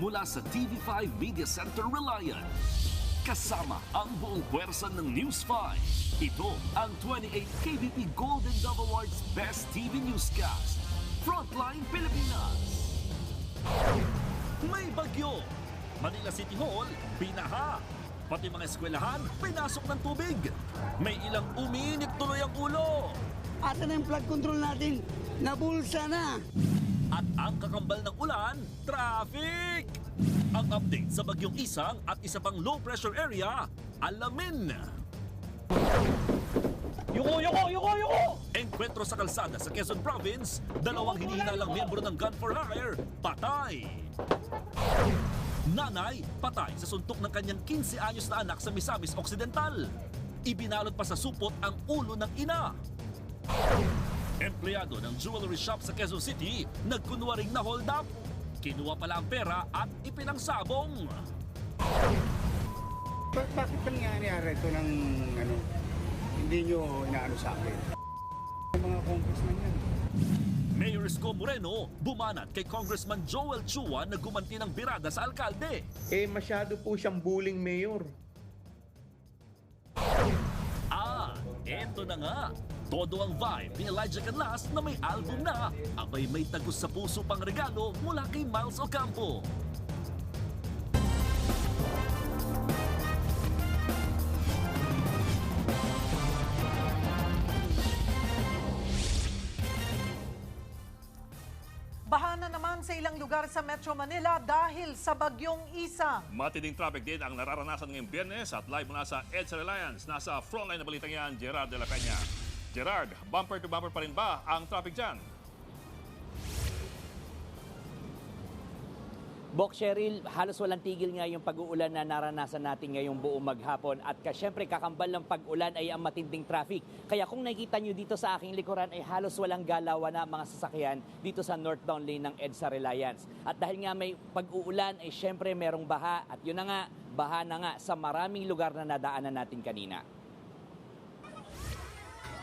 mula sa TV5 Media Center Reliant. Kasama ang buong pwersa ng News 5. Ito ang 28th KBP Golden Dove Awards Best TV Newscast. Frontline Pilipinas. May bagyo. Manila City Hall, binaha. Pati mga eskwelahan, pinasok ng tubig. May ilang umiinit tuloy ang ulo. Asa na yung flood control natin? Nabulsa na. At ang kakambal ng ulan, traffic! Ang update sa Bagyong Isang at isa pang low pressure area, alamin! Yuko! Enkwentro sa kalsada sa Quezon Province, dalawang hinihinalang miyembro ng Gun for Hire, patay! Nanay, patay sa suntok ng kanyang 15 anyos na anak sa Misamis Occidental. Ibinalot pa sa supot ang ulo ng ina. Empleyado ng jewelry shop sa Quezon City, nagkunwaring na hold up. Kinuha pala ang pera at ipinangsabong. Bakit pa nangyayari ito ng hindi nyo inaano sa akin? Mga congressman yan. Mayor Isko Moreno, bumanat kay Congressman Joel Chua na gumanti ng birada sa alkalde. Masyado po siyang bullying mayor. Eto na nga. Todo ang vibe ni Elijah Canlas na may album na. Abay may tagos sa puso pang regalo mula kay Miles Ocampo. Baha na naman sa ilang lugar sa Metro Manila dahil sa Bagyong Isang. Matinding traffic din ang nararanasan ngayong Biyernes at live mula sa EDSA Reliance. Nasa frontline na balitang yan, Gerard de la Peña. Gerard, bumper to bumper pa rin ba ang traffic dyan? Bok Cheryl, halos walang tigil nga yung pag-uulan na naranasan natin ngayong buong maghapon at syempre kakambal ng pag-ulan ay ang matinding traffic. Kaya kung nakikita nyo dito sa aking likuran ay halos walang galawan na mga sasakyan dito sa northbound lane ng EDSA Reliance. At dahil nga may pag-uulan ay syempre merong baha at yun na nga, baha na nga sa maraming lugar na nadaanan natin kanina.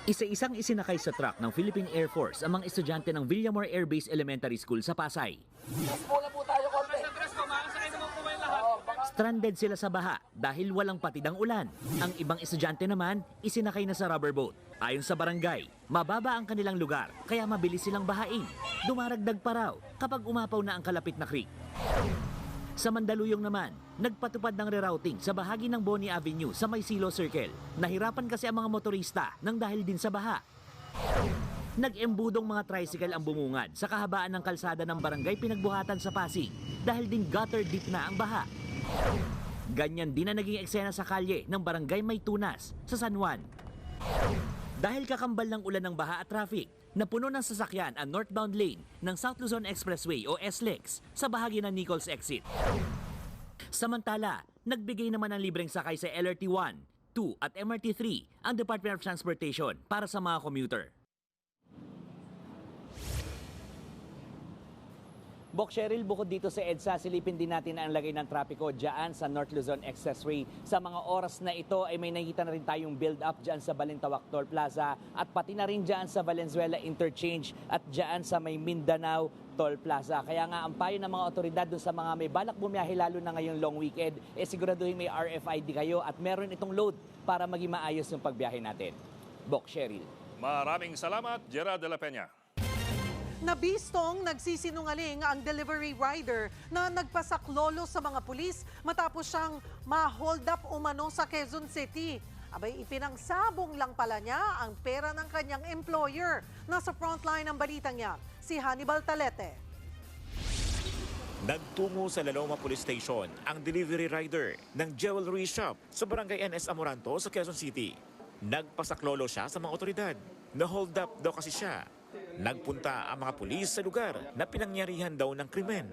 Isa-isang isinakay sa truck ng Philippine Air Force ang mga estudyante ng Villamor Air Base Elementary School sa Pasay. Stranded sila sa baha dahil walang patidang ulan. Ang ibang estudyante naman, isinakay na sa rubber boat. Ayon sa barangay, mababa ang kanilang lugar kaya mabilis silang bahain. Dumaragdag pa raw kapag umapaw na ang kalapit na creek. Sa Mandaluyong naman, nagpatupad ng rerouting sa bahagi ng Boni Avenue sa May Silo Circle. Nahirapan kasi ang mga motorista nang dahil din sa baha. Nag-embudong mga tricycle ang bumungad sa kahabaan ng kalsada ng barangay Pinagbuhatan sa Pasig dahil din gutter deep na ang baha. Ganyan din na naging eksena sa kalye ng barangay May Tunas sa San Juan. Dahil kakambal ng ulan ng baha at traffic, napuno ng sasakyan ang northbound lane ng South Luzon Expressway o SLEX sa bahagi ng Nichols Exit. Samantala, nagbigay naman ng libreng sakay sa LRT 1, 2 at MRT 3 ang Department of Transportation para sa mga commuter. Bok Cheryl, bukod dito sa EDSA, silipin din natin ang lagay ng trapiko dyan sa North Luzon Expressway. Sa mga oras na ito ay may nakita na rin tayong build-up dyan sa Balintawak Toll Plaza at pati na rin dyan sa Valenzuela Interchange at dyan sa may Mindanao Toll Plaza. Kaya nga ang payo ng mga otoridad dun sa mga may balak bumiyahe lalo na ngayong long weekend, siguraduhin may RFID kayo at meron itong load para maging maayos yung pagbiyahe natin. Bok Cheryl. Maraming salamat, Gerard de la Peña. Nabistong nagsisinungaling ang delivery rider na nagpasaklolo sa mga pulis matapos siyang ma-hold up umano sa Quezon City. Abay, ipinangsabong lang pala niya ang pera ng kanyang employer. Nasa frontline ng balitang yan, si Hannibal Talete. Nagtungo sa Laloma Police Station ang delivery rider ng jewelry shop sa barangay NS Amoranto sa Quezon City. Nagpasaklolo siya sa mga otoridad. Na-hold up daw kasi siya. Nagpunta ang mga pulis sa lugar na pinangyarihan daw ng krimen.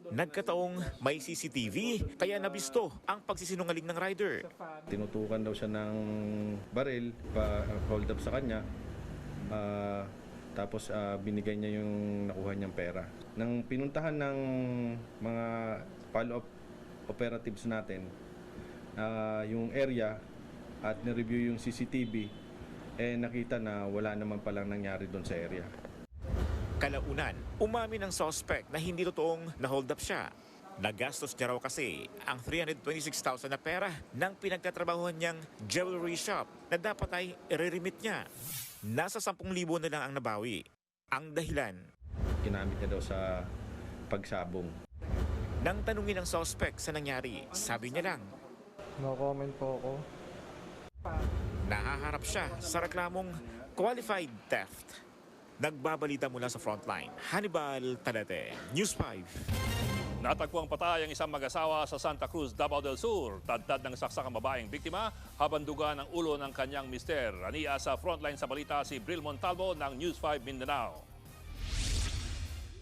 Nagkataong may CCTV kaya nabisto ang pagsisinungaling ng rider. Tinutukan daw siya ng baril, pa-hold up sa kanya. Tapos binigay niya yung nakuha niyang pera. Nang pinuntahan ng mga follow-up operatives natin, yung area at nireview yung CCTV, nakita na wala naman palang nangyari doon sa area. Kalaunan, umamin ang suspect na hindi totoong na-hold up siya. Nagastos niya raw kasi ang 326,000 na pera ng pinagtatrabahuhan niyang jewelry shop na dapat ay i-remit niya. Nasa 10,000 na lang ang nabawi. Ang dahilan, Ginamit niya daw sa pagsabong. nang tanungin ng suspect sa nangyari, sabi niya lang, No comment po ako. nahaharap siya sa reklamong qualified theft. Nagbabalita mula sa frontline, Hannibal Talate, News 5. Natagpuang patay ang isang mag-asawa sa Santa Cruz, Davao del Sur. Tadtad ng saksak ang babaeng biktima habang duga ng ulo ng kanyang mister. Aniya sa frontline sa balita si Bril Montalvo ng News 5 Mindanao.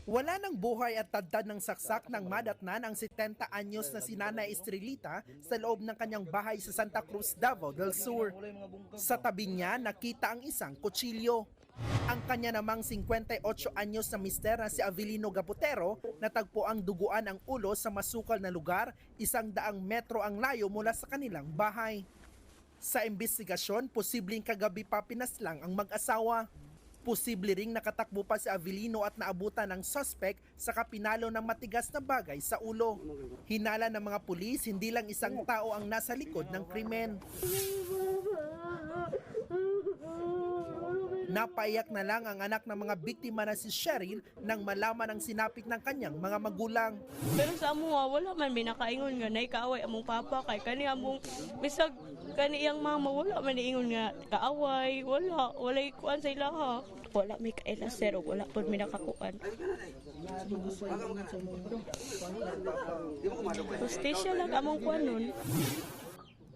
Wala ng buhay at tadtad ng saksak ng madatnan ang 70 anyos na si Nana Estrelita sa loob ng kanyang bahay sa Santa Cruz, Davao del Sur. Sa tabi niya nakita ang isang kutsilyo. Ang kanya namang 58 anyos na mister na si Avelino Gapotero natagpo ang duguan ang ulo sa masukal na lugar, 100 metro ang layo mula sa kanilang bahay. Sa investigasyon, posibleng kagabi pa pinaslang ang mag-asawa. Posible ring nakatakbo pa si Avelino at naabutan ng suspect sa kapinalo ng matigas na bagay sa ulo. Hinala ng mga pulis, hindi lang isang tao ang nasa likod ng krimen. Napaiyak na lang ang anak ng mga biktima na si Cheryl nang malaman ang sinapit ng kanyang mga magulang. Pero sa amuha, wala man binakaingon nga na ikaaway among papa kay kani among bisag kani iyang mama wala man niingon nga kaaway, wala kuan sa ilaha. Wala may kaila sir, wala pod mi nakakuan. Hostesya lang among kuan nun.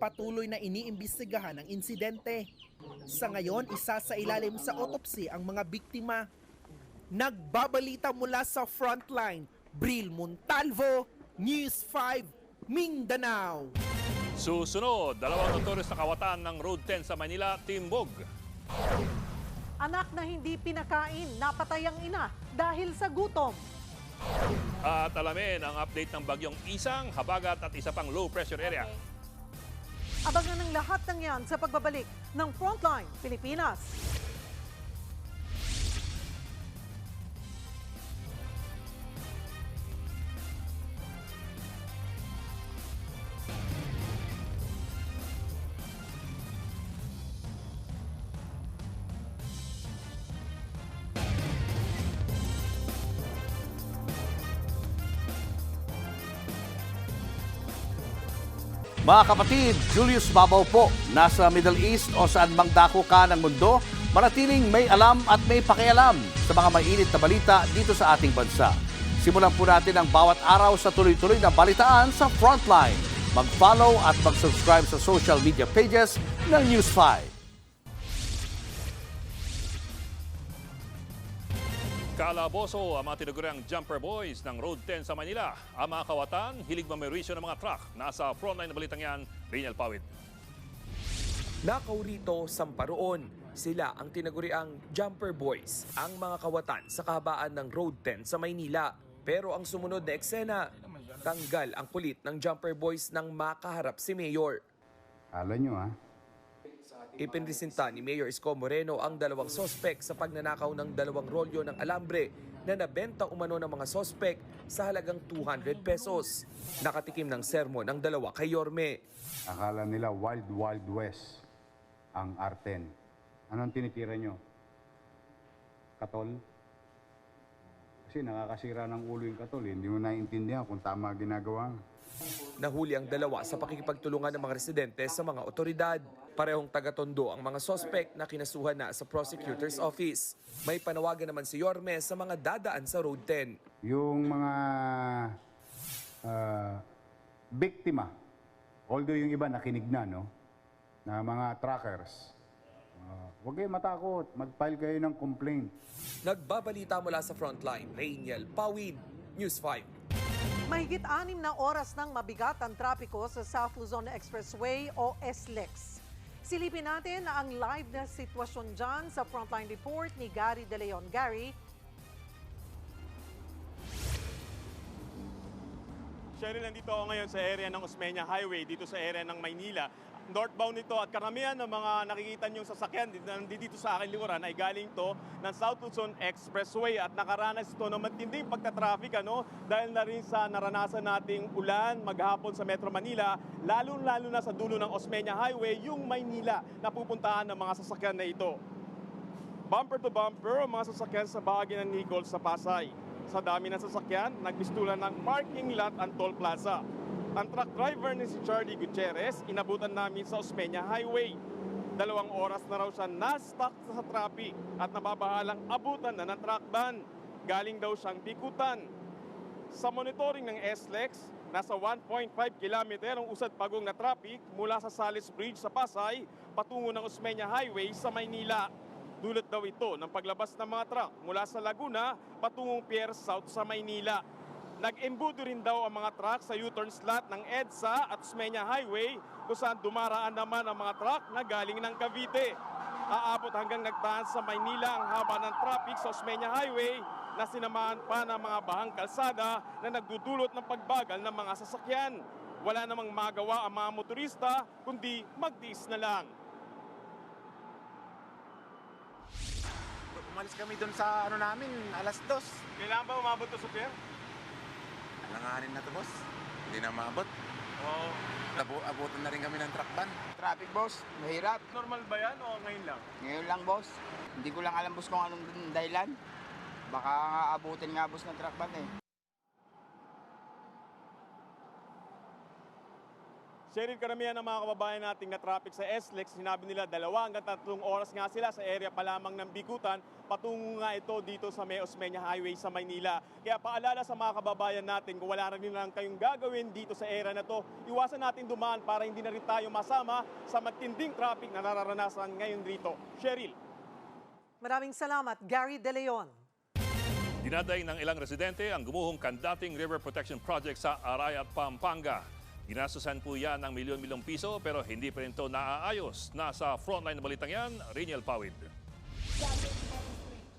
Patuloy na iniimbestigahan ang insidente. Sa ngayon, isa sa ilalim sa autopsy ang mga biktima. Nagbabalita mula sa frontline, Bril Montalvo, News 5, Mindanao. Susunod, 2 notorious na kawatan ng Road 10 sa Manila, timbog. Anak na hindi pinakain, napatay ang ina dahil sa gutom. At alamin ang update ng bagyong Isang, Habagat at isa pang low pressure area. Abangan ng lahat ng yan sa pagbabalik ng Frontline Pilipinas. Mga kapatid, Julius Babaw po, nasa Middle East o saan mang dako ka ng mundo, manatiling may alam at may pakialam sa mga mainit na balita dito sa ating bansa. Simulan po natin ang bawat araw sa tuloy-tuloy na balitaan sa Frontline. Mag-follow at mag-subscribe sa social media pages ng News 5. Kalaboso ang mga tinaguriang jumper boys ng Road 10 sa Manila. Ang mga kawatan, hilig mamerisyo ng mga truck. Nasa frontline na balitang yan, Riniel Pawid. Nakaw rito, Samparoon. Sila ang tinaguriang jumper boys, ang mga kawatan sa kahabaan ng Road 10 sa Maynila. Pero ang sumunod na eksena, tanggal ang kulit ng jumper boys nang makaharap si Mayor. Alam nyo Ipinresinta ni Mayor Isko Moreno ang 2 sospek sa pagnanakaw ng 2 rolyo ng alambre na nabenta umano ng mga sospek sa halagang 200 pesos. Nakatikim ng sermon ang 2 kay Yorme. Akala nila Wild Wild West ang R10. Anong tinitira nyo? Katol? Kasi nakakasira ng ulo yung katol. Hindi mo naiintindihan kung tama ginagawa. Nahuli ang 2 sa pakikipagtulungan ng mga residente sa mga otoridad. Parehong taga-Tondo ang mga sospek na kinasuhan na sa prosecutor's office. May panawagan naman si Yorme sa mga dadaan sa Road 10. Yung mga biktima, although yung iba nakinig na, no? Na mga trackers, huwag kayong matakot, mag-file kayo ng complaint. Nagbabalita mula sa Frontline, Raniel Pawid, News 5. Mahigit 6 na oras ng mabigat ang trapiko sa South Luzon Expressway o SLEX. Silipin natin ang live na sitwasyon dyan sa Frontline Report ni Gary De Leon. Gary? Cheryl, nandito ako ngayon sa area ng Osmeña Highway, dito sa area ng Maynila. northbound ito at karamihan ng mga nakikita niyong sasakyan dito sa aking likuran ay galing to ng South Luzon Expressway at nakaranas ito ng matinding pagtatraffic dahil na rin sa naranasan nating ulan maghapon sa Metro Manila, lalo na sa dulo ng Osmeña Highway, yung Maynila na pupuntahan ng mga sasakyan na ito. Bumper to bumper ang mga sasakyan sa bahagi ng Nicol sa Pasay. Sa dami ng sasakyan, nagbistulan ng parking lot ang toll plaza. Ang truck driver ni si Charlie Gutierrez, inabutan namin sa Osmeña Highway. 2 oras na raw siya na-stuck sa traffic at nababahalang abutan na ng truck ban. Galing daw siyang bikutan. Sa monitoring ng SLEX, nasa 1.5 kilometer ang usad pagong na traffic mula sa Salis Bridge sa Pasay patungo ng Osmeña Highway sa Maynila. Dulot daw ito ng paglabas ng mga truck mula sa Laguna patungong Pier South sa Maynila. Nag-embudo rin daw ang mga truck sa U-turn slot ng EDSA at Osmeña Highway kung saan dumaraan naman ang mga truck na galing ng Cavite. Aabot hanggang nagdaan sa Maynila ang haba ng traffic sa Osmeña Highway na sinamahan pa ng mga bahang kalsada na nagdudulot ng pagbagal ng mga sasakyan. Wala namang magawa ang mga motorista kundi magtiis na lang. Umalis kami doon sa namin, alas 2. Kailangan ba umabot to sa pier? Alanganin na to, boss. Hindi na maabot. Oo. Abutan na rin kami ng truck ban. Traffic, boss. Mahirap. Normal ba yan o ngayon lang? Ngayon lang, boss. Hindi ko lang alam, boss, kung anong dahilan. Baka abutin nga, boss, ng truck ban eh. Sheryl, karamihan ng mga kababayan nating na traffic sa SLEX, sinabi nila 2 hanggang 3 oras nga sila sa area pa lamang ng Bikutan, patungo nga ito dito sa May Osmeña Highway sa Maynila. Kaya paalala sa mga kababayan natin, kung wala rin lang kayong gagawin dito sa area na to, iwasan natin dumaan para hindi na rin tayo masama sa matinding traffic na nararanasan ngayon dito. Sheryl. Maraming salamat, Gary De Leon. Dinaday ng ilang residente ang gumuhong Kandating River Protection Project sa Arayat, Pampanga. Ginastusan po yan ng milyon-milyong piso pero hindi pa rin ito naaayos. Nasa frontline na balitang yan, Riniel Pawid.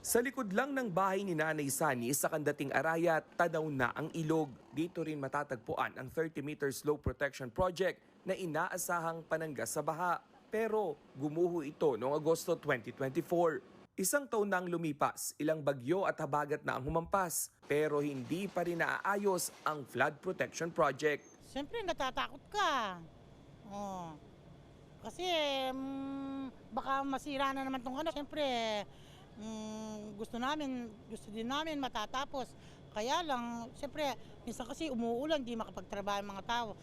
Sa likod lang ng bahay ni Nanay Sani sa Kandating Arayat, tanaw na ang ilog. Dito rin matatagpuan ang 30-meter slope protection project na inaasahang pananggas sa baha. Pero gumuho ito noong Agosto 2024. 1 taon na ang lumipas, ilang bagyo at habagat na ang humampas. Pero hindi pa rin naaayos ang flood protection project. Siyempre natatakot ka. Oh. Kasi baka masira na naman tong Siyempre gusto din namin matatapos. Kaya lang, siyempre minsan kasi umuulan, di makapagtrabaho ang mga tao.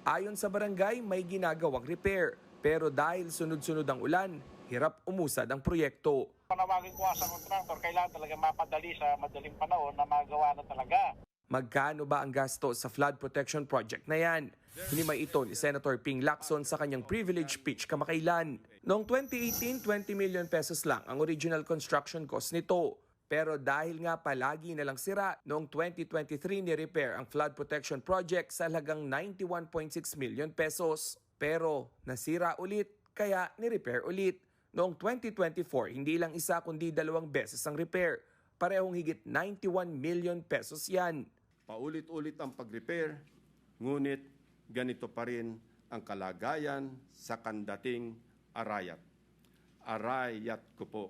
Ayon sa barangay, may ginagawang repair. Pero dahil sunod-sunod ang ulan, hirap umusad ang proyekto. Panawagin ko sa kontraktor, kailangan talaga mapadali sa madaling panahon na magawa na talaga. Magkano ba ang gasto sa flood protection project na yan? Hinimay ito ni Senator Ping Lacson sa kanyang privilege speech kamakailan. Noong 2018, 20 million pesos lang ang original construction cost nito. Pero dahil nga palagi na lang sira, noong 2023 ni-repair ang flood protection project sa halagang 91.6 million pesos. Pero nasira ulit, kaya ni-repair ulit. Noong 2024, hindi lang isa kundi 2 beses ang repair. Parehong higit 91 million pesos yan. Paulit-ulit ang pag-repair, ngunit ganito pa rin ang kalagayan sa Kandating Arayat. Arayat ko po.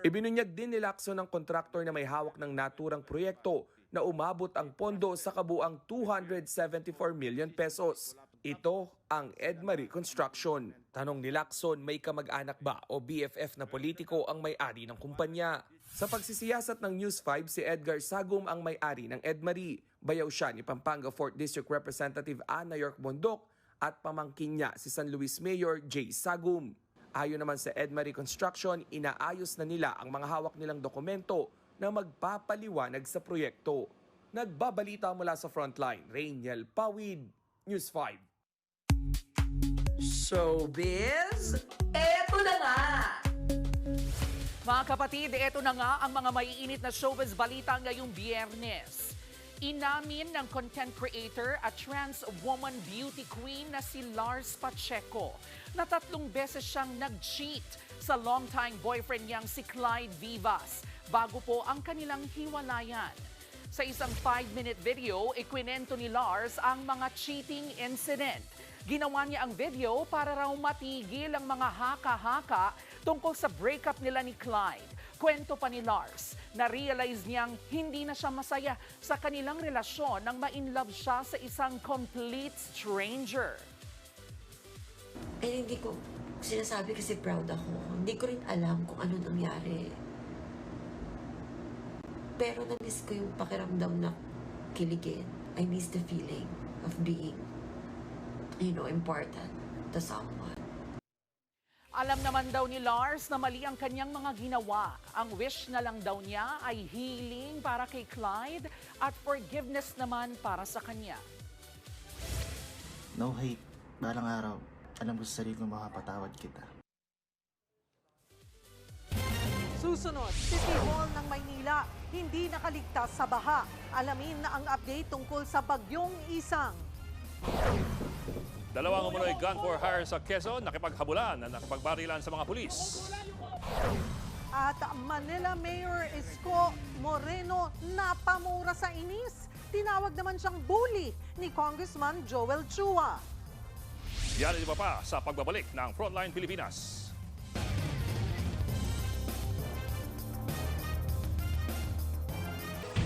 Ibinunyag din ni Lacson ng kontraktor na may hawak ng naturang proyekto na umabot ang pondo sa kabuang 274 million pesos. Ito ang Edmarie Construction. Tanong ni Lacson, may kamag-anak ba o BFF na politiko ang may-ari ng kumpanya? Sa pagsisiyasat ng News 5, si Edgar Sagum ang may-ari ng Edmarie. Bayaw siya ni Pampanga 4th District Representative Ana York Bondok at pamangkin niya si San Luis Mayor Jay Sagum. Ayon naman sa Edmarie Construction, inaayos na nila ang mga hawak nilang dokumento na magpapaliwanag sa proyekto. Nagbabalita mula sa Frontline, Rainiel Pawid, News 5. Showbiz, eto na nga! Mga kapatid, eto na nga ang mga maiinit na showbiz balita ngayong Biyernes. Inamin ng content creator at trans woman beauty queen na si Lars Pacheco na 3 beses siyang nag-cheat sa longtime boyfriend niyang si Clyde Vivas bago po ang kanilang hiwalayan. Sa isang 5-minute video, ikwinento ni Lars ang mga cheating incident. Ginawa niya ang video para raw matigil ang mga haka-haka tungkol sa breakup nila ni Clyde. Kwento pa ni Lars, na-realize niyang hindi na siya masaya sa kanilang relasyon nang ma-inlove siya sa isang complete stranger. Hindi ko sinasabi kasi proud ako. Hindi ko rin alam kung ano nangyari. Pero na-miss ko yung pakiramdam na kiligin. I miss the feeling of being, important to someone. Alam naman daw ni Lars na mali ang kanyang mga ginawa. Ang wish na lang daw niya ay healing para kay Clyde at forgiveness naman para sa kanya. No hate. Balang araw, alam ko sa sarili kong makapatawad kita. Susunod, City Hall ng Maynila, hindi nakaligtas sa baha. Alamin na ang update tungkol sa bagyong Isang. Dalawang umunoy gun for hire sa Quezon, nakipaghabulan na nakipagbarilan sa mga pulis. At Manila Mayor Isko Moreno napamura sa inis. Tinawag naman siyang bully ni Congressman Joel Chua. Yan iba pa sa pagbabalik ng Frontline Pilipinas.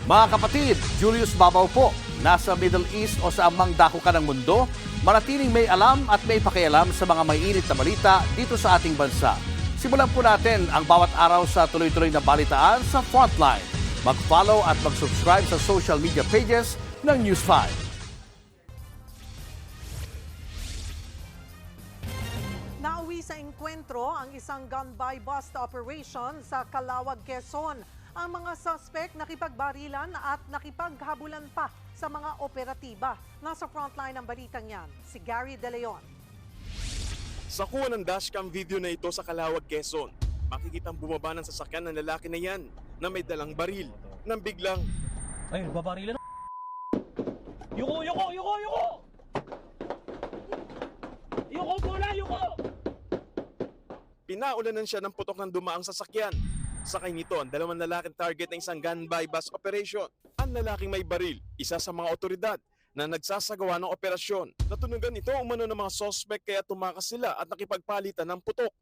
Mga kapatid, Julius Babaw po. Nasa Middle East o sa amang dako ka ng mundo, manatiling may alam at may pakialam sa mga mainit na balita dito sa ating bansa. Simulan po natin ang bawat araw sa tuloy-tuloy na balitaan sa Frontline. Mag-follow at mag-subscribe sa social media pages ng News 5. Nauwi sa engkwentro ang isang gun-buy bust operation sa Calawag, Quezon. Ang mga suspect nakipagbarilan at nakipaghabulan pa sa mga operatiba. Nasa frontline ng balitang yan, si Gary De Leon. Sa kuha ng dashcam video na ito sa Calawag, Quezon, makikitang bumaba ng sasakyan ng lalaki na yan na may dalang baril nang biglang... Ay, babarilan na. Yuko! Yuko! Yuko! Yuko! Yuko muna! Yuko! Pinaulanan siya ng putok ng dumaang sasakyan. Sakay nito ang dalawang lalaking target ng isang gun-buy bust operation. Ang lalaking may baril, isa sa mga otoridad na nagsasagawa ng operasyon. Natunugan ito umano ng mga suspect kaya tumakas sila at nakipagpalitan ng putok.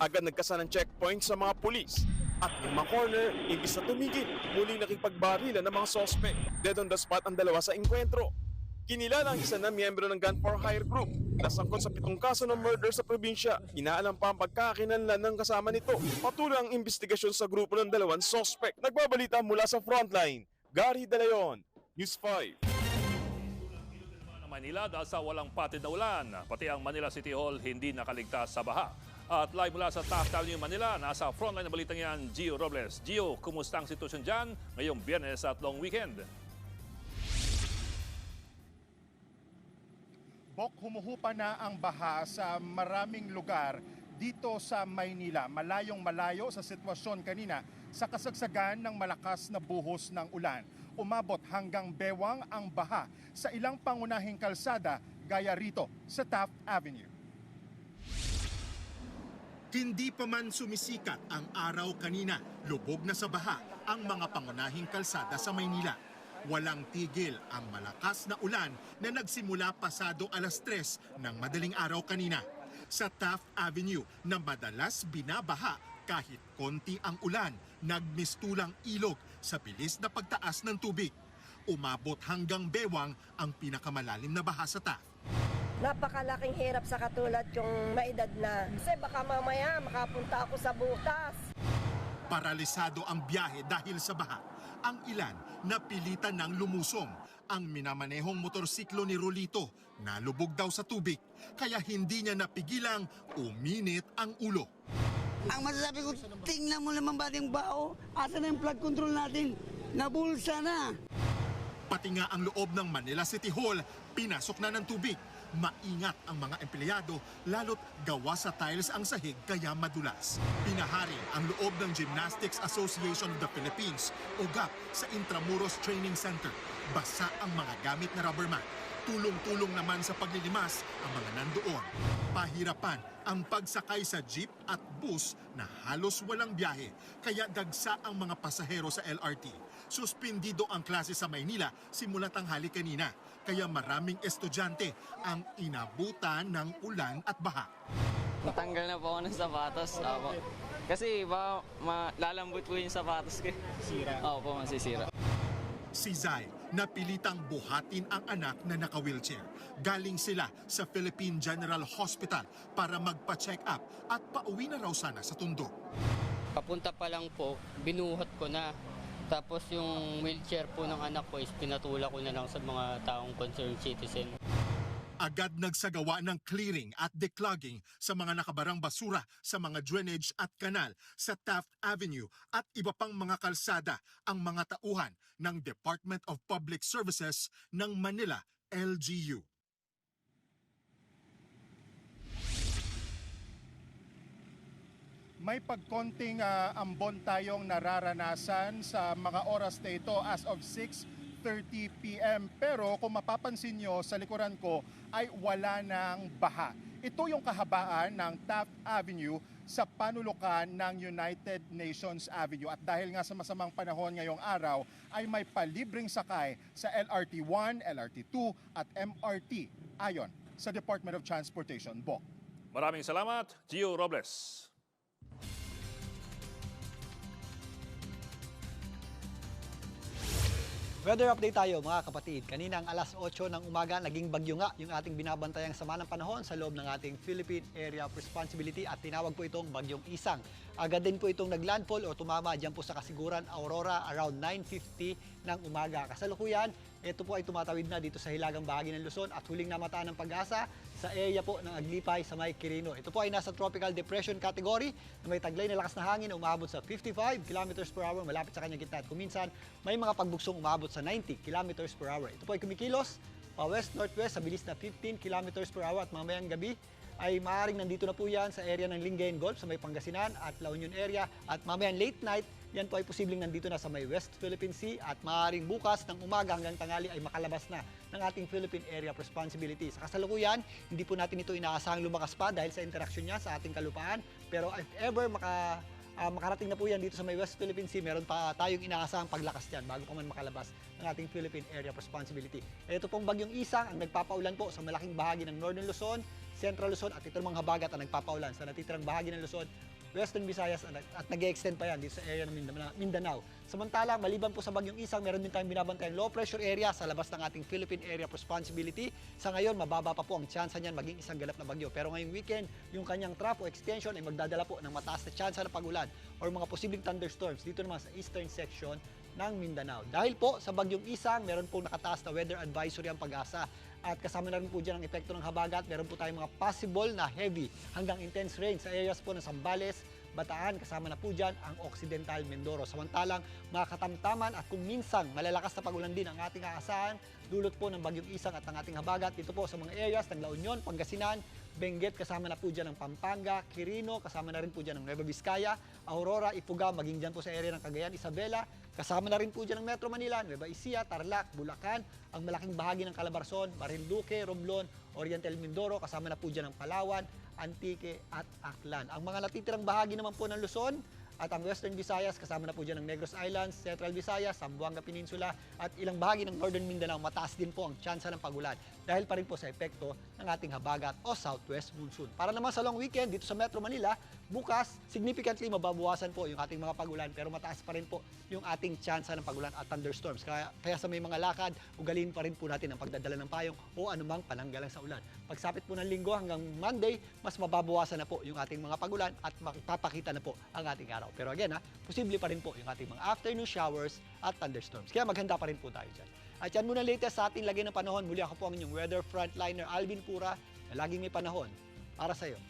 Agad nagkasa ng checkpoint sa mga pulis. At ng mga corner, imbis na tumigil, muling nakipagbarilan ng mga suspect. Dead on the spot ang dalawa sa engkwentro. Kinilala ang isa na miyembro ng gun for hire group. Nasangkot sa 7 kaso ng murder sa probinsya. Inaalam pa ang pagkakinanlan ng kasama nito. Patuloy ang investigasyon sa grupo ng dalawang suspect. Nagbabalita mula sa frontline. Gary De Leon, News 5. Manila dahil sa walang patid na ulan. Pati ang Manila City Hall hindi nakaligtas sa baha. At live mula sa Taft Avenue, Manila, nasa frontline na balitang yan, Gio Robles. Gio, kumusta ang sitwasyon dyan ngayong Biyernes at long weekend? Bok, humuhupa na ang baha sa maraming lugar dito sa Maynila. Malayong-malayo sa sitwasyon kanina sa kasagsagan ng malakas na buhos ng ulan. Umabot hanggang bewang ang baha sa ilang pangunahing kalsada gaya rito sa Taft Avenue. Hindi pa man sumisikat ang araw kanina, lubog na sa baha ang mga pangunahing kalsada sa Maynila. Walang tigil ang malakas na ulan na nagsimula pasado 3:00 ng madaling araw kanina. Sa Taft Avenue na madalas binabaha kahit konti ang ulan, nagmistulang ilog sa bilis na pagtaas ng tubig. Umabot hanggang bewang ang pinakamalalim na baha sa Taft. Napakalaking hirap sa katulad yung maedad na. Kasi baka mamaya makapunta ako sa butas. Paralisado ang biyahe dahil sa baha. Ang ilan napilitan ng lumusong. Ang minamanehong motorsiklo ni Rolito nalubog daw sa tubig kaya hindi niya napigilang uminit ang ulo. Ang masasabi ko, tingnan mo naman ba yung bao? Asa na yung flood control natin? Nabulsa na. Pati nga ang loob ng Manila City Hall, pinasok na ng tubig. Maingat ang mga empleyado, lalo't gawa sa tiles ang sahig kaya madulas. Pinahari ang loob ng Gymnastics Association of the Philippines o GAP sa Intramuros Training Center. Basa ang mga gamit na rubber mat. Tulong-tulong naman sa paglilimas ang mga nandoon. Pahirapan ang pagsakay sa jeep at bus na halos walang biyahe, kaya dagsa ang mga pasahero sa LRT. Suspindido ang klase sa Maynila simula tanghali kanina, kaya maraming estudyante ang inabutan ng ulan at baha. Natanggal na po ako ng sapatos. Opo. Kasi baka malalambot po yung sapatos ko. Sira? Opo, masisira. Si Zai, napilitang buhatin ang anak na naka-wheelchair. Galing sila sa Philippine General Hospital para magpa-check up at pauwi na raw sana sa Tondo. Papunta pa lang po, binuhat ko na. Tapos yung wheelchair po ng anak ko is pinatula ko na lang sa mga taong concerned citizen. Agad nagsagawa ng clearing at declogging sa mga nakabarang basura sa mga drainage at kanal sa Taft Avenue at iba pang mga kalsada ang mga tauhan ng Department of Public Services ng Manila, LGU. May pagkonting ambon tayong nararanasan sa mga oras na ito as of 6:30 p.m. Pero kung mapapansin nyo sa likuran ko ay wala ng baha. Ito yung kahabaan ng Taft Avenue sa panulukan ng United Nations Avenue. At dahil nga sa masamang panahon ngayong araw ay may palibreng sakay sa LRT-1, LRT-2 at MRT ayon sa Department of Transportation. Bok. Maraming salamat, Gio Robles. Weather update tayo mga kapatid. Kaninang alas 8 ng umaga, naging bagyo nga yung ating binabantayang sama ng panahon sa loob ng ating Philippine Area of Responsibility at tinawag po itong Bagyong Isang. Agad din po itong naglandfall o tumama dyan po sa Kasiguran, Aurora around 9:50 ng umaga. Kasalukuyan, ito po ay tumatawid na dito sa hilagang bahagi ng Luzon at huling namataan ng Pag-asa sa area po ng Aglipay sa may Quirino. Ito po ay nasa tropical depression category na may taglay na lakas na hangin na umabot sa 55 km per hour malapit sa kanyang gitna. At kuminsan, may mga pagbuksong umabot sa 90 km per hour. Ito po ay kumikilos pa west-northwest sa bilis na 15 km per hour at mamayang gabi ay maaaring nandito na po yan sa area ng Lingayen Gulf sa may Pangasinan at La Union area at mamayang late night yan po ay posibleng nandito na sa may West Philippine Sea at maaaring bukas ng umaga hanggang tanghali ay makalabas na ng ating Philippine Area of Responsibility. Sa kasalukuyan, hindi po natin ito inaasahang lumakas pa dahil sa interaksyon niya sa ating kalupaan. Pero if ever makarating na po yan dito sa may West Philippine Sea, meron pa tayong inaasahang paglakas yan bago pa man makalabas ng ating Philippine Area of Responsibility. Ito pong Bagyong Isang ang nagpapaulan po sa malaking bahagi ng Northern Luzon, Central Luzon at ito mga habagat ang nagpapaulan sa natitirang bahagi ng Luzon, Western Visayas at nag-extend pa yan dito sa area ng Mindanao. Samantala, maliban po sa Bagyong Isang, meron din tayong binabantayang low pressure area sa labas ng ating Philippine Area of Responsibility. Sa ngayon, mababa pa po ang tsansa niyan maging isang ganap na bagyo. Pero ngayong weekend, yung kanyang trough o extension ay magdadala po ng mataas na tsansa ng pagulan or mga posibleng thunderstorms dito naman sa eastern section ng Mindanao. Dahil po sa Bagyong Isang, meron po nakataas na weather advisory ang Pag-asa. At kasama na rin po dyan ang epekto ng habagat. Meron po tayong mga possible na heavy hanggang intense rain sa areas po ng Zambales, Bataan, kasama na po dyan ang Occidental Mindoro. Samantalang mga katamtaman at kung minsang malalakas na pagulan din ang ating aasahan, dulot po ng Bagyong Isang at ang ating habagat dito po sa mga areas ng La Union, Pangasinan, Benguet, kasama na po dyan ang Pampanga, Quirino, kasama na rin po dyan ang Nueva Vizcaya, Aurora, Ifugao, maging dyan po sa area ng Cagayan, Isabela, kasama na rin po dyan ang Metro Manila, Nueva Ecija, Tarlac, Bulacan, ang malaking bahagi ng Calabarzon, Marinduque, Romblon, Oriental Mindoro, kasama na po dyan ang Palawan, Antique at Aklan. Ang mga natitirang bahagi naman po ng Luzon at ang Western Visayas, kasama na po dyan ang Negros Islands, Central Visayas, Zamboanga Peninsula at ilang bahagi ng Northern Mindanao, mataas din po ang tsansa ng pagulan dahil pa rin po sa epekto ng ating habagat o southwest monsoon. Para naman sa long weekend dito sa Metro Manila, bukas significantly mababawasan po yung ating mga pagulan pero mataas pa rin po yung ating tsansa ng pagulan at thunderstorms. Kaya sa may mga lakad, ugaliin pa rin po natin ang pagdadala ng payong o anumang pananggalang sa ulan. Pagsapit po ng linggo hanggang Monday, mas mababawasan na po yung ating mga pagulan at makipapakita na po ang ating araw. Pero again, posible pa rin po yung ating mga afternoon showers at thunderstorms. Kaya maghanda pa rin po tayo dyan. At yan muna latest sa ating lagay ng panahon. Muli ako po ang inyong weather frontliner Alvin Pura na laging may panahon para sa iyo.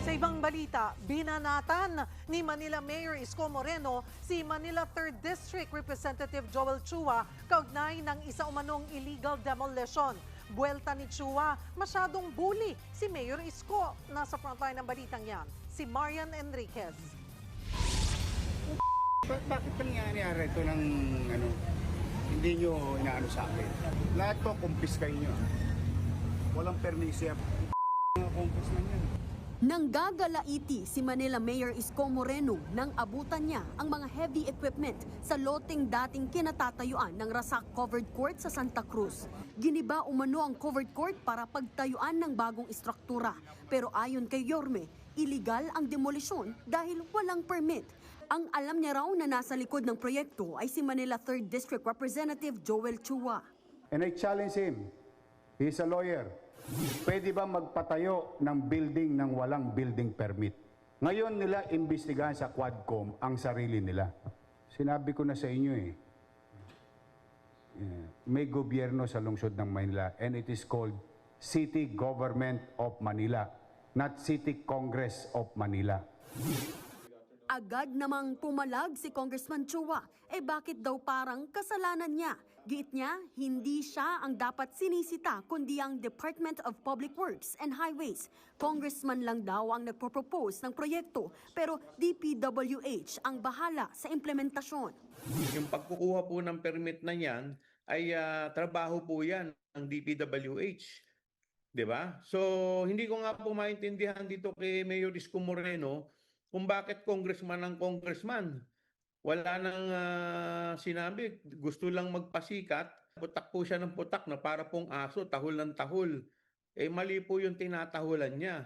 Sa ibang balita, binanatan ni Manila Mayor Isko Moreno si Manila 3rd District Representative Joel Chua kaugnay ng isa umanong illegal demolition. Buwelta ni Chua, masyadong bully si Mayor Isko. Nasa frontline ng balitang yan, si Marian Enriquez. Bakit pa nangyayari ito ng hindi nyo inaano sa akin? Lahat to kumpis kayo nyo. Walang permisya. Mga kumpis na yan. Nanggagalaiti si Manila Mayor Isko Moreno nang abutan niya ang mga heavy equipment sa loteng dating kinatatayuan ng Rasak Covered Court sa Santa Cruz. Giniba umano ang covered court para pagtayuan ng bagong istruktura. Pero ayon kay Yorme, illegal ang demolisyon dahil walang permit. Ang alam niya raw na nasa likod ng proyekto ay si Manila 3rd District Representative Joel Chua. And I challenge him. He's a lawyer. Pwede ba magpatayo ng building ng walang building permit? Ngayon nila imbestigahan sa Quadcom ang sarili nila. Sinabi ko na sa inyo may gobyerno sa lungsod ng Manila and it is called City Government of Manila, not City Congress of Manila. Agad namang pumalag si Congressman Chua. Bakit daw parang kasalanan niya? Giit niya, hindi siya ang dapat sinisita kundi ang Department of Public Works and Highways. Congressman lang daw ang nagpropose ng proyekto pero DPWH ang bahala sa implementasyon. Yung pagkukuha po ng permit na yan ay trabaho po yan ng DPWH. Diba? So hindi ko nga po maintindihan dito kay Mayor Isko Moreno kung bakit congressman ang congressman. Wala nang sinabi, gusto lang magpasikat. Putak po siya ng putak na para pong aso, tahol ng tahol. Mali po yung tinatahulan niya.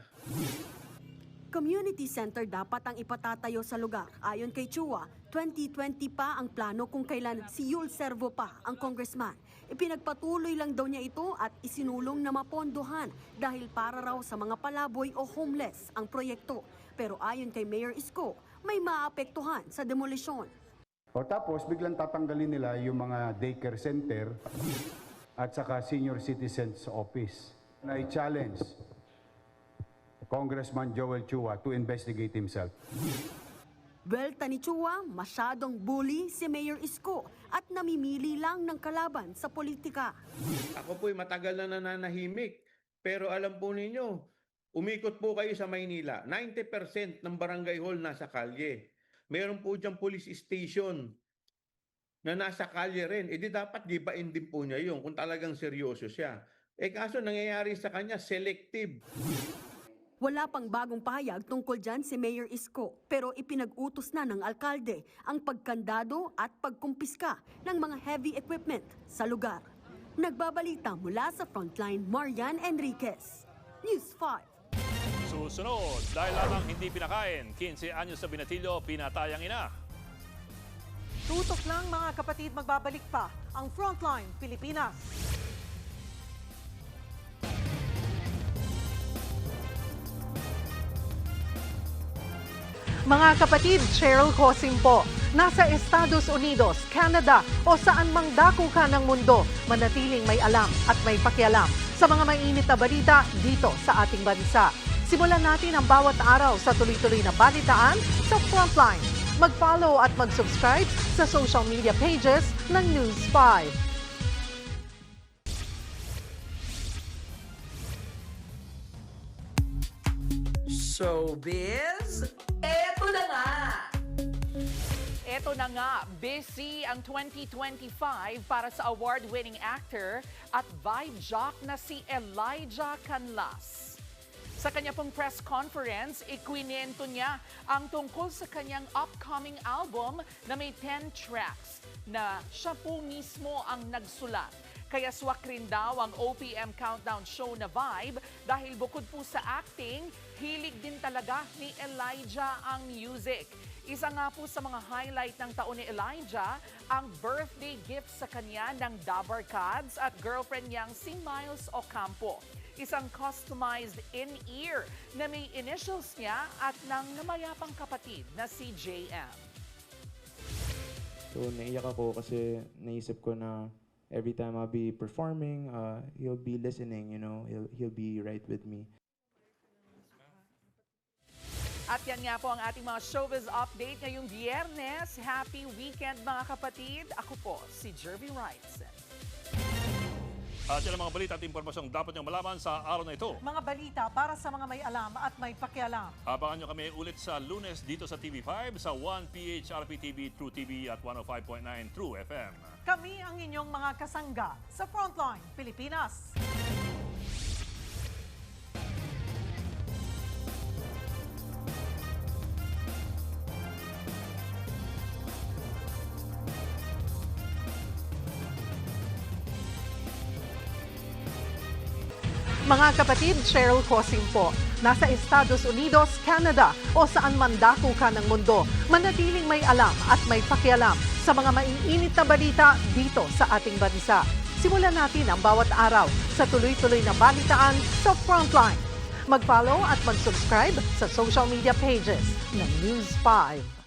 Community center dapat ang ipatatayo sa lugar. Ayon kay Chua, 2020 pa ang plano kung kailan si Yul Servo pa ang congressman. Ipinagpatuloy lang daw niya ito at isinulong na mapondohan dahil para raw sa mga palaboy o homeless ang proyekto. Pero ayon kay Mayor Isko, may maapektuhan sa demolisyon. O tapos biglang tatanggalin nila yung mga daycare center at saka senior citizens office. I challenge Congressman Joel Chua to investigate himself. Welta ni Chua, masyadong bully si Mayor Isko at namimili lang ng kalaban sa politika. Ako po'y matagal na nananahimik. Pero alam po ninyo, umikot po kayo sa Maynila. 90% ng barangay hall nasa kalye. Meron po diyang police station na nasa kalye rin. Di dapat gibain din po niya yun kung talagang seryoso siya. Kaso nangyayari sa kanya, selective. Wala pang bagong pahayag tungkol dyan si Mayor Isko pero ipinag-utos na ng alkalde ang pagkandado at pagkumpiska ng mga heavy equipment sa lugar. Nagbabalita mula sa Frontline, Marian Enriquez, News 5. Susunod, dahil lamang hindi pinakain, 15 anyos sa binatilyo, pinatayang ina. Tutok lang mga kapatid, magbabalik pa ang Frontline Pilipinas. Mga kapatid, Cheryl Cosim po. Nasa Estados Unidos, Canada o saan mang dako ka ng mundo, manatiling may alam at may pakialam sa mga mainit na balita dito sa ating bansa. Simulan natin ang bawat araw sa tuloy-tuloy na balitaan sa Frontline. Mag-follow at mag-subscribe sa social media pages ng News 5. Showbiz, eto na nga! Eto na nga, busy ang 2025 para sa award-winning actor at vibe jock na si Elijah Canlas. Sa kanya pong press conference, ikwinento niya ang tungkol sa kanyang upcoming album na may 10 tracks na siya po mismo ang nagsulat. Kaya swak rin daw ang OPM Countdown show na vibe dahil bukod po sa acting, hilig din talaga ni Elijah ang music. Isa nga po sa mga highlight ng taon ni Elijah, ang birthday gift sa kanya ng Dabarkads at girlfriend niyang si Miles Ocampo. Isang customized in-ear na may initials niya at ng namayapang kapatid na si JM. So naiyak ako kasi naisip ko na every time I'll be performing, he'll be listening, you know, he'll be right with me. At yan nga po ang ating mga showbiz update ngayong Biyernes. Happy weekend mga kapatid. Ako po si Jervy Wrightson. At yan ang mga balita at impormasyong dapat niyong malaman sa araw na ito. Mga balita para sa mga may alam at may pakialam. Abangan niyo kami ulit sa Lunes dito sa TV5, sa 1PH RPTV, True TV at 105.9 True FM. Kami ang inyong mga kasangga sa Frontline Pilipinas. Mga kapatid, Cheryl Cosim po. Nasa Estados Unidos, Canada o saan man dako ka ng mundo, manatiling may alam at may pakialam sa mga maiinit na balita dito sa ating bansa. Simulan natin ang bawat araw sa tuloy-tuloy na balitaan sa Frontline. Mag-follow at mag-subscribe sa social media pages ng News 5.